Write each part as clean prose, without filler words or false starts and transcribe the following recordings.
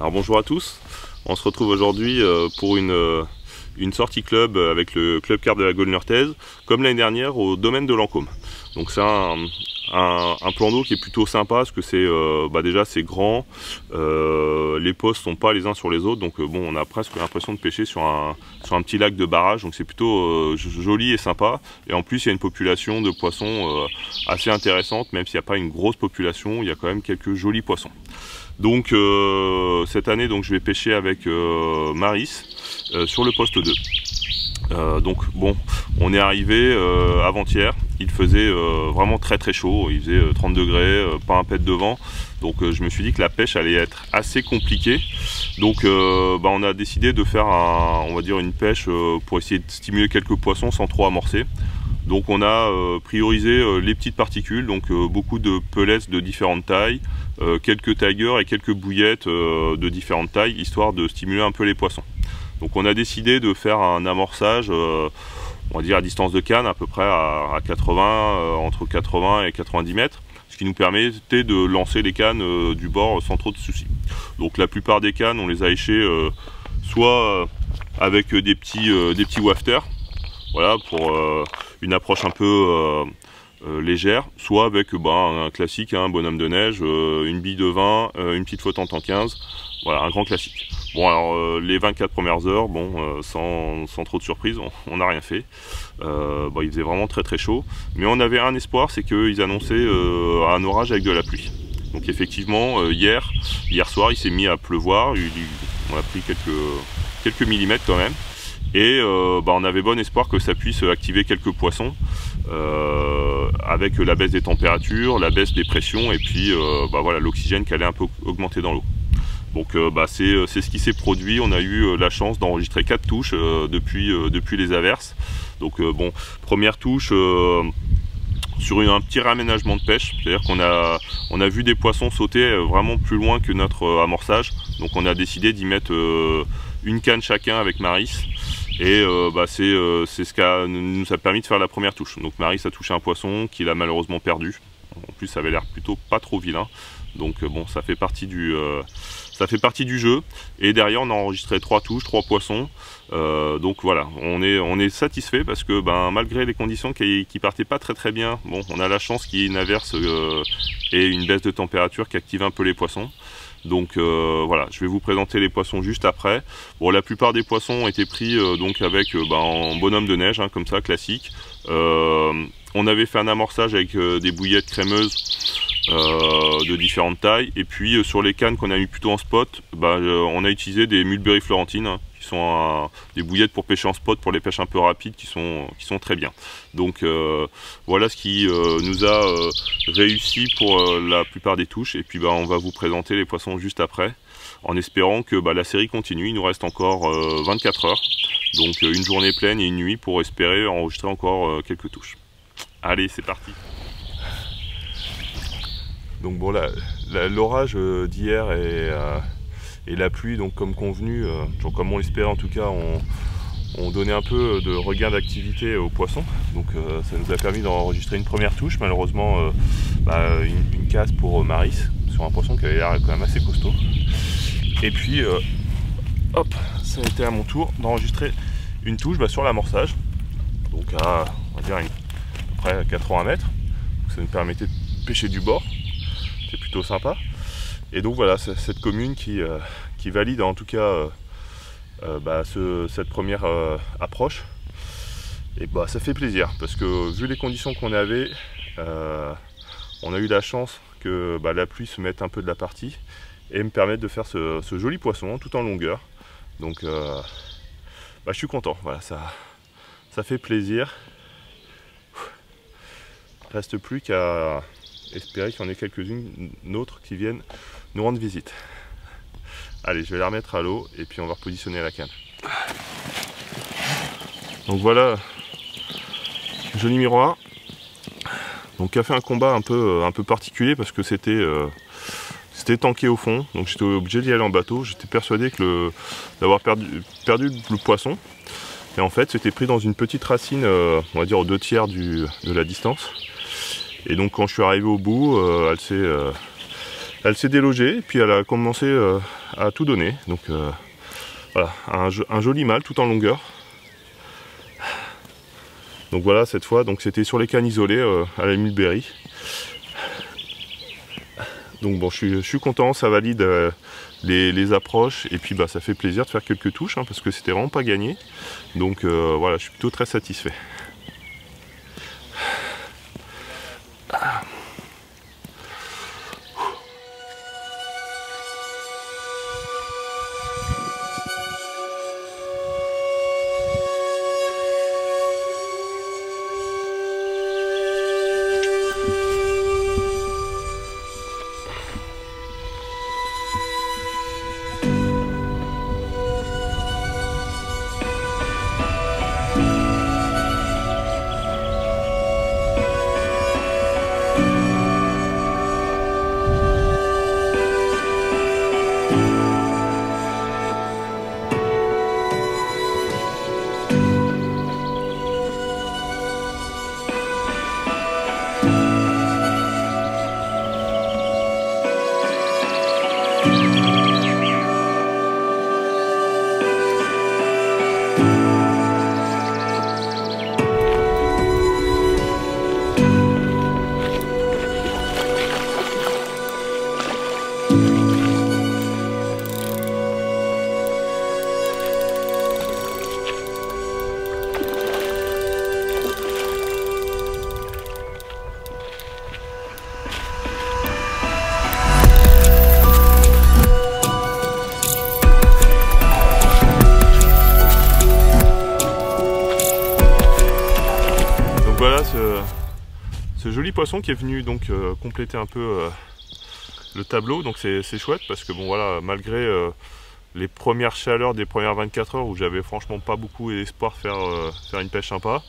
Alors bonjour à tous, on se retrouve aujourd'hui pour une sortie club avec le club carp de la Gaule Niortaise, comme l'année dernière au domaine de Lancôme. Donc c'est un plan d'eau qui est plutôt sympa parce que c'est déjà c'est grand, les postes sont pas les uns sur les autres, donc bon, on a presque l'impression de pêcher sur un petit lac de barrage, donc c'est plutôt joli et sympa. Et en plus il y a une population de poissons assez intéressante, même s'il n'y a pas une grosse population, il y a quand même quelques jolis poissons. Donc cette année donc je vais pêcher avec Maris sur le poste 2. Donc bon, on est arrivé avant-hier, il faisait vraiment très chaud, il faisait 30 degrés, pas un pet de vent, donc je me suis dit que la pêche allait être assez compliquée. Donc on a décidé de faire on va dire une pêche pour essayer de stimuler quelques poissons sans trop amorcer. Donc on a priorisé les petites particules, donc beaucoup de pellets de différentes tailles, quelques tigers et quelques bouillettes de différentes tailles, histoire de stimuler un peu les poissons. Donc on a décidé de faire un amorçage, on va dire à distance de canne, à peu près à 80, entre 80 et 90 mètres, ce qui nous permettait de lancer les cannes du bord sans trop de soucis. Donc la plupart des cannes, on les a échées soit avec des petits wafters, voilà, pour une approche un peu légère, soit avec un classique, un bonhomme de neige, une bille de 20, une petite flottante en 15, voilà, un grand classique. Bon, alors les 24 premières heures, bon, sans trop de surprise, on n'a rien fait. Il faisait vraiment très chaud, mais on avait un espoir, c'est qu'ils annonçaient un orage avec de la pluie. Donc effectivement, hier soir, il s'est mis à pleuvoir, on a pris quelques millimètres quand même. Et on avait bon espoir que ça puisse activer quelques poissons avec la baisse des températures, la baisse des pressions et puis voilà, l'oxygène qui allait un peu augmenter dans l'eau. Donc c'est ce qui s'est produit. On a eu la chance d'enregistrer 4 touches depuis les averses. Donc première touche sur un petit réaménagement de pêche, c'est-à-dire qu'on a vu des poissons sauter vraiment plus loin que notre amorçage. Donc on a décidé d'y mettre une canne chacun avec Maris. Et c'est ce qui nous a permis de faire la première touche. Donc Maris a touché un poisson qu'il a malheureusement perdu. En plus ça avait l'air plutôt pas trop vilain. Donc bon, ça fait partie du jeu. Et derrière on a enregistré 3 touches, 3 poissons. Donc voilà, on est satisfait parce que malgré les conditions qui partaient pas très bien, bon, on a la chance qu'il y ait une averse et une baisse de température qui active un peu les poissons. Donc voilà, je vais vous présenter les poissons juste après. Bon, la plupart des poissons ont été pris donc avec en bonhomme de neige, hein, comme ça, classique. On avait fait un amorçage avec des bouillettes crémeuses de différentes tailles. Et puis sur les cannes qu'on a mis plutôt en spot, on a utilisé des Mulberry Florentine, hein, qui sont des bouillettes pour pêcher en spot, pour les pêches un peu rapides, qui sont très bien. Donc voilà ce qui nous a réussi pour la plupart des touches. Et puis on va vous présenter les poissons juste après, en espérant que la série continue. Il nous reste encore 24 heures, donc une journée pleine et une nuit pour espérer enregistrer encore quelques touches. Allez, c'est parti. Donc bon, l'orage d'hier et la pluie, donc comme convenu, comme on l'espérait en tout cas, on donnait un peu de regain d'activité aux poissons. Donc ça nous a permis d'enregistrer une première touche, malheureusement une casse pour Maris, sur un poisson qui avait l'air quand même assez costaud. Et puis hop, ça a été à mon tour d'enregistrer une touche sur l'amorçage, donc à on va dire à peu près 80 mètres. Donc ça nous permettait de pêcher du bord. C'est plutôt sympa. Et donc voilà, cette commune qui valide en tout cas cette première approche. Et ça fait plaisir parce que vu les conditions qu'on avait, on a eu la chance que la pluie se mette un peu de la partie et me permette de faire ce joli poisson tout en longueur. Donc je suis content, voilà, ça fait plaisir. Reste plus qu'à espérer qu'il y en ait quelques-unes autres qui viennent nous rendre visite. Allez, je vais la remettre à l'eau et puis on va repositionner la canne. Donc voilà, joli miroir. Donc qui a fait un combat un peu particulier parce que c'était tanké au fond, donc j'étais obligé d'y aller en bateau. J'étais persuadé d'avoir perdu le poisson. Et en fait, c'était pris dans une petite racine, on va dire aux 2/3 de la distance. Et donc quand je suis arrivé au bout, elle s'est délogée, et puis elle a commencé a tout donné. Donc voilà, un joli mâle tout en longueur. Donc voilà, cette fois, donc c'était sur les cannes isolées à la mulberry. Donc bon, je suis content, ça valide les approches, et puis bah, ça fait plaisir de faire quelques touches, hein, parce que c'était vraiment pas gagné. Donc voilà, je suis plutôt très satisfait. Ce joli poisson qui est venu donc compléter un peu le tableau, donc c'est chouette parce que bon voilà, malgré les premières chaleurs des premières 24 heures où j'avais franchement pas beaucoup d'espoir de faire une pêche sympa,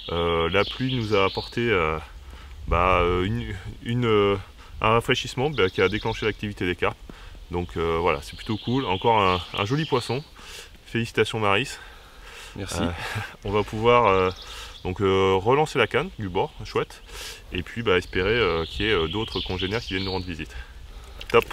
la pluie nous a apporté un rafraîchissement qui a déclenché l'activité des carpes. Donc voilà, c'est plutôt cool, encore un joli poisson. Félicitations Maris. Merci. On va pouvoir donc relancer la canne du bord, chouette, et puis espérer qu'il y ait d'autres congénères qui viennent nous rendre visite. Top.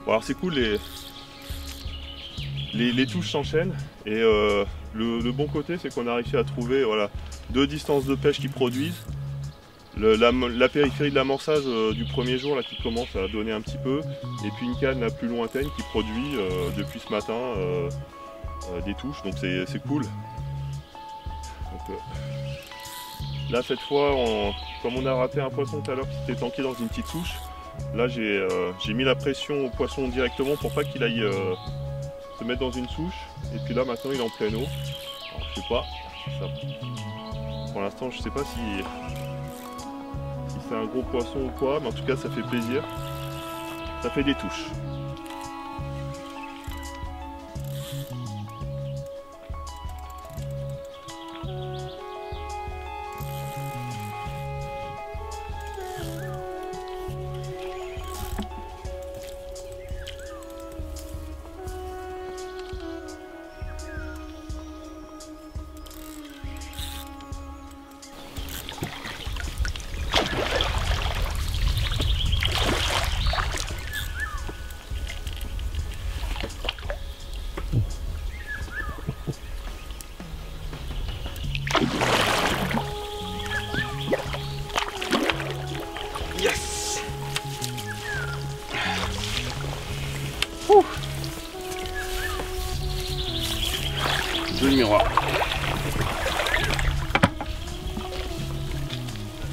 Bon, alors c'est cool, les touches s'enchaînent, et le bon côté c'est qu'on a réussi à trouver voilà, 2 distances de pêche qui produisent. La périphérie de l'amorçage du premier jour là, qui commence à donner un petit peu, et puis une canne la plus lointaine qui produit depuis ce matin des touches, donc c'est cool. Donc, là cette fois, comme on a raté un poisson tout à l'heure qui s'était tanké dans une petite souche, là j'ai mis la pression au poisson directement pour pas qu'il aille se mettre dans une souche, et puis là maintenant il est en pleine eau. Alors je sais pas, pour l'instant je sais pas si c'est un gros poisson ou quoi, mais en tout cas ça fait plaisir, ça fait des touches. Yes. Joli miroir.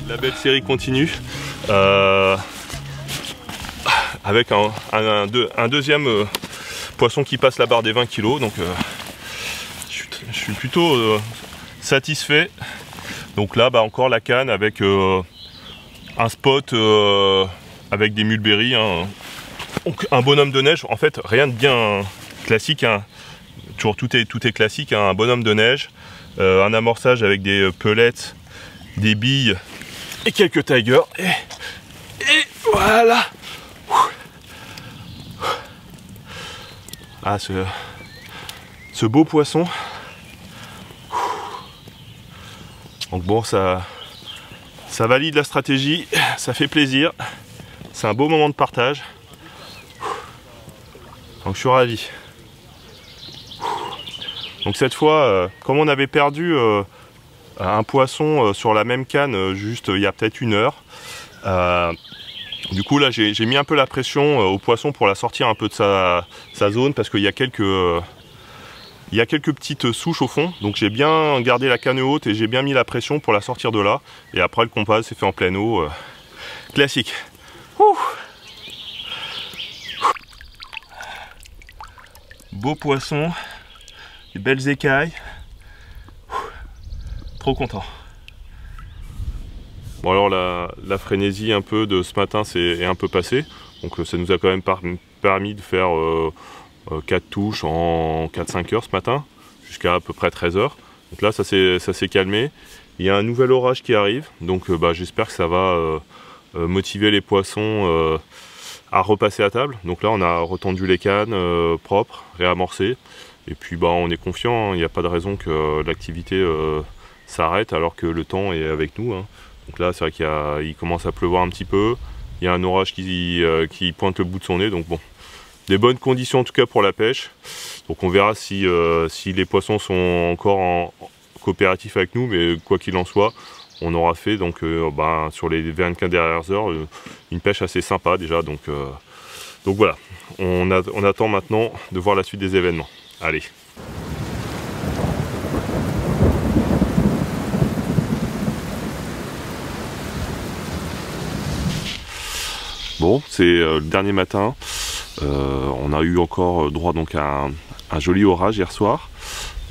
La belle série continue avec un deuxième poisson qui passe la barre des 20 kg, donc je suis plutôt satisfait. Donc là encore la canne avec un spot avec des mulberry, hein. Donc un bonhomme de neige, en fait rien de bien classique, hein. Toujours tout est classique, hein. Un bonhomme de neige, un amorçage avec des pelettes, des billes et quelques tigers, et voilà. Ah, ce beau poisson. Donc bon, ça valide la stratégie, ça fait plaisir, c'est un beau moment de partage. Donc je suis ravi. Donc cette fois, comme on avait perdu un poisson sur la même canne juste il y a peut-être 1 heure, du coup là j'ai mis un peu la pression au poisson pour la sortir un peu de sa zone, parce qu'il y a quelques petites souches au fond, donc j'ai bien gardé la canne haute et j'ai bien mis la pression pour la sortir de là. Et après le compas s'est fait en pleine eau, classique. Ouh. Beau poisson, des belles écailles, trop content. Bon alors la frénésie un peu de ce matin est un peu passée, donc ça nous a quand même permis de faire 4 touches en 4-5 heures ce matin, jusqu'à peu près 13 heures. Donc là ça s'est calmé, il y a un nouvel orage qui arrive, donc j'espère que ça va motiver les poissons à repasser à table. Donc là on a retendu les cannes propres, réamorcé, et puis on est confiant, il n'y a pas de raison que l'activité s'arrête alors que le temps est avec nous, hein. Donc là c'est vrai qu'il commence à pleuvoir un petit peu, il y a un orage qui pointe le bout de son nez, donc bon, des bonnes conditions en tout cas pour la pêche. Donc on verra si les poissons sont encore coopératifs avec nous, mais quoi qu'il en soit, on aura fait donc sur les 24 dernières heures une pêche assez sympa déjà, donc voilà, on attend maintenant de voir la suite des événements. Allez. Bon, c'est le dernier matin, on a eu encore droit donc à un joli orage hier soir.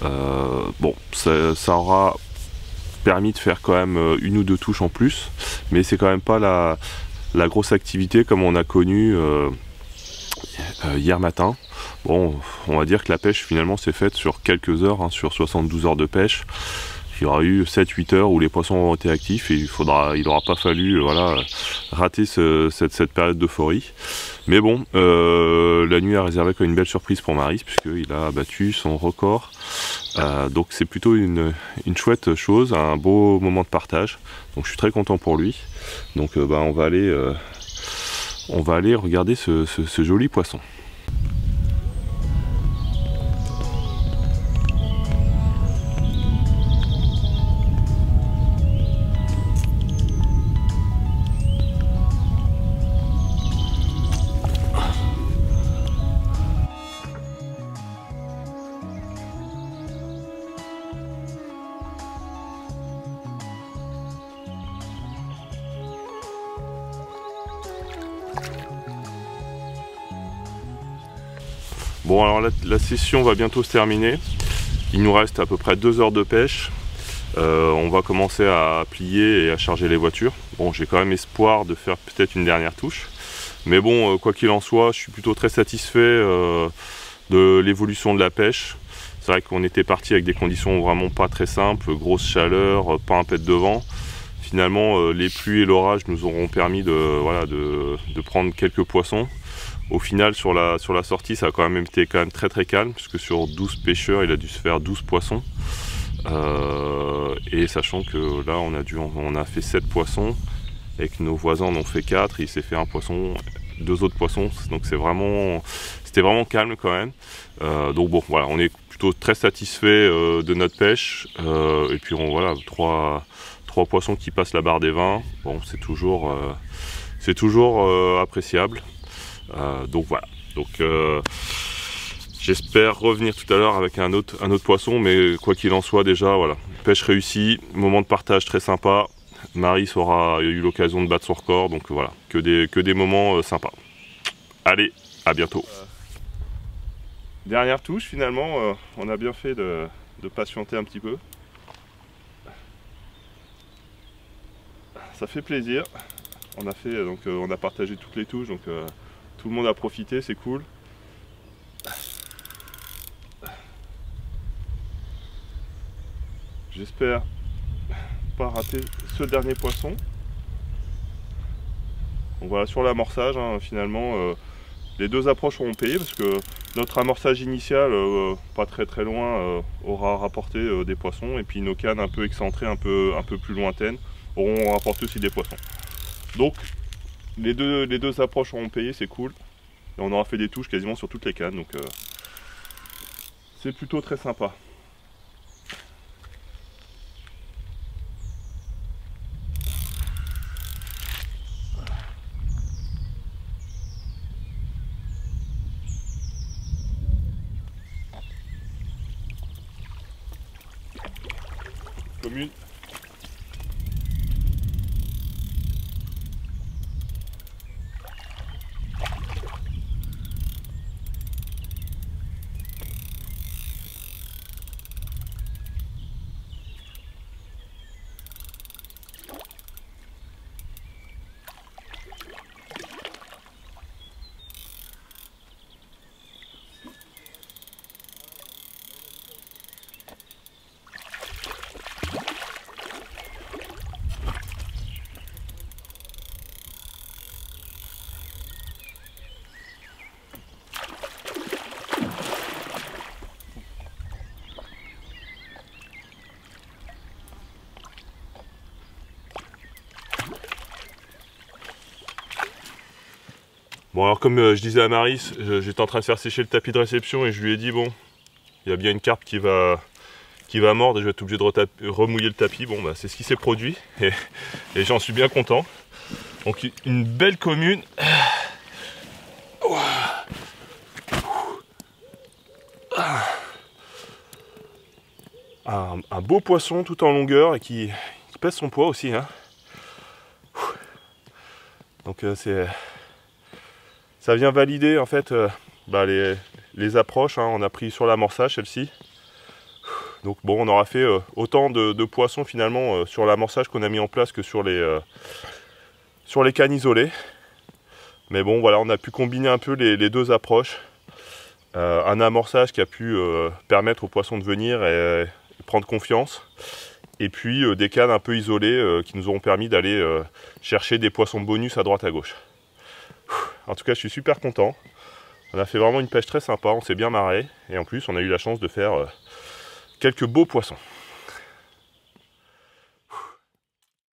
Bon, ça aura permis de faire quand même 1 ou 2 touches en plus, mais c'est quand même pas la grosse activité comme on a connu hier matin. Bon, on va dire que la pêche finalement s'est faite sur quelques heures, hein, sur 72 heures de pêche. Il y aura eu 7-8 heures où les poissons ont été actifs, et il n'aura pas fallu rater cette période d'euphorie. Mais bon, la nuit a réservé comme une belle surprise pour Maris, puisqu'il a battu son record. Donc c'est plutôt une chouette chose, un beau moment de partage. Donc je suis très content pour lui. Donc on va aller regarder ce joli poisson. Bon alors la session va bientôt se terminer, il nous reste à peu près 2 heures de pêche, on va commencer à plier et à charger les voitures. Bon, j'ai quand même espoir de faire peut-être une dernière touche, mais bon, quoi qu'il en soit, je suis plutôt très satisfait de l'évolution de la pêche. C'est vrai qu'on était parti avec des conditions vraiment pas très simples, grosse chaleur, pas un pet de vent. Finalement, les pluies et l'orage nous auront permis de prendre quelques poissons. Au final, sur la sortie, ça a quand même été très très calme, puisque sur 12 pêcheurs, il a dû se faire 12 poissons. Et sachant que là, on a fait 7 poissons, et que nos voisins en ont fait 4, et il s'est fait un poisson, 2 autres poissons. Donc c'était vraiment calme quand même. Donc bon, voilà, on est plutôt très satisfait de notre pêche. Et puis voilà, 3 poissons qui passent la barre des 20, bon, c'est toujours appréciable. Donc voilà, j'espère revenir tout à l'heure avec un autre poisson, mais quoi qu'il en soit, déjà voilà, pêche réussie, moment de partage très sympa. Maris aura eu l'occasion de battre son record, donc voilà, que des moments sympas. Allez, à bientôt. Dernière touche finalement, on a bien fait de patienter un petit peu. Ça fait plaisir. On a partagé toutes les touches, donc tout le monde a profité, c'est cool. J'espère pas rater ce dernier poisson. Donc voilà, sur l'amorçage, hein, finalement, les 2 approches auront payé, parce que Notre amorçage initial, pas très loin, aura rapporté des poissons, et puis nos cannes un peu excentrées, un peu plus lointaines, auront rapporté aussi des poissons. Donc les deux approches auront payé, c'est cool. Et on aura fait des touches quasiment sur toutes les cannes, donc c'est plutôt très sympa. Commune. Bon, alors comme je disais à Maris, j'étais en train de faire sécher le tapis de réception et je lui ai dit bon, il y a bien une carpe qui va mordre et je vais être obligé de remouiller le tapis. Bon, bah c'est ce qui s'est produit et j'en suis bien content. Donc une belle commune. Un beau poisson tout en longueur et qui pèse son poids aussi, hein. Donc ça vient valider en fait les approches, hein. On a pris sur l'amorçage celle-ci. Donc bon, on aura fait autant de poissons finalement sur l'amorçage qu'on a mis en place que sur les cannes isolées. Mais bon, voilà, on a pu combiner un peu les deux approches. Un amorçage qui a pu permettre aux poissons de venir et prendre confiance. Et puis des cannes un peu isolées qui nous auront permis d'aller chercher des poissons bonus à droite à gauche. En tout cas, je suis super content. On a fait vraiment une pêche très sympa, on s'est bien marré. Et en plus, on a eu la chance de faire quelques beaux poissons.